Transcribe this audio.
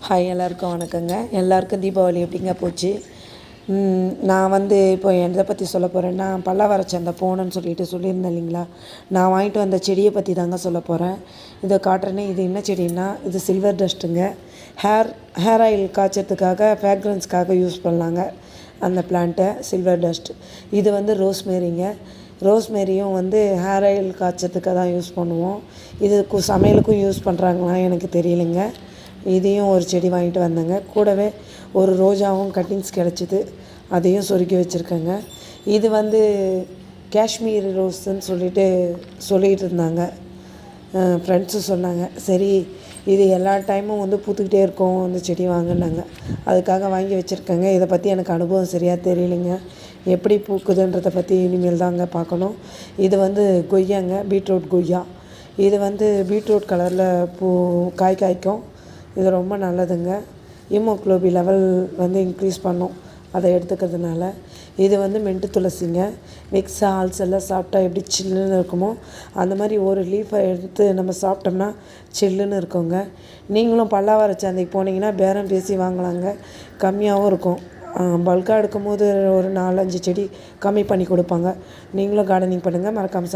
Hi, எல்லாருக்கும் வணக்கங்க. எல்லாருக்கும் தீபாவளி எப்படிங்க போச்சு? நான் இப்போ எதை பற்றி சொல்ல போகிறேன்னா, பல்லாவர சந்தை போனேன்னு சொல்லியிருந்தேன் இல்லைங்களா? நான் வாங்கிட்டு வந்த செடியை பற்றி தாங்க சொல்ல போகிறேன். இதை காட்டுறேனே, இது என்ன செடின்னா, இது சில்வர் டஸ்ட்டுங்க. ஹேர் ஆயில் காய்ச்சறதுக்காக, ஃப்ராக்ரன்ஸ்க்காக யூஸ் பண்ணலாங்க அந்த பிளான்ட்டை, சில்வர் டஸ்ட். இது ரோஸ்மேரிங்க. ரோஸ்மேரியும் ஹேர் ஆயில் காய்ச்சறதுக்காக தான் யூஸ் பண்ணுவோம். இது சமையலுக்கும் யூஸ் பண்ணுறாங்களா எனக்கு தெரியலைங்க. இதையும் ஒரு செடி வாங்கிட்டு வந்தேங்க. கூடவே ஒரு ரோஜாவும் கட்டிங்ஸ் கிடச்சிது, அதையும் சொருக்கி வச்சுருக்கேங்க. இது காஷ்மீர் ரோஸுன்னு சொல்லிகிட்டு இருந்தாங்க ஃப்ரெண்ட்ஸு சொன்னாங்க. சரி, இது எல்லா டைமும் பூத்துக்கிட்டே இருக்கும், அந்த செடி வாங்கினாங்க. அதுக்காக வாங்கி வச்சுருக்கேங்க. இதை பற்றி எனக்கு அனுபவம் சரியாக தெரியலைங்க. எப்படி பூக்குதுன்றதை பற்றி இனிமேல் தாங்க பார்க்கணும். இது கொய்யாங்க, பீட்ரூட் கொய்யா. இது பீட்ரூட் கலரில் காய்க்கும். இது ரொம்ப நல்லதுங்க. ஹீமோகுளோபின் லெவல் இன்க்ரீஸ் பண்ணும் அதை எடுத்துக்கிறதுனால. இது மென்ட்டு துளசிங்க. விக்ஸ் ஆல்ஸ் எல்லாம் சாப்பிட்டா எப்படி சில்லுன்னு இருக்குமோ, அந்த மாதிரி ஒரு லீஃபை எடுத்து நம்ம சாப்பிட்டோம்னா சில்லுன்னு இருக்குங்க. நீங்களும் பல்லாவர சந்தைக்கு போனீங்கன்னா பேரம் பேசி வாங்கலாங்க, கம்மியாகவும் இருக்கும். பல்காக எடுக்கும்போது ஒரு 4-5 செடி கம்மி பண்ணி கொடுப்பாங்க. நீங்களும் கார்டனிங் பண்ணுங்கள். மறக்காமல்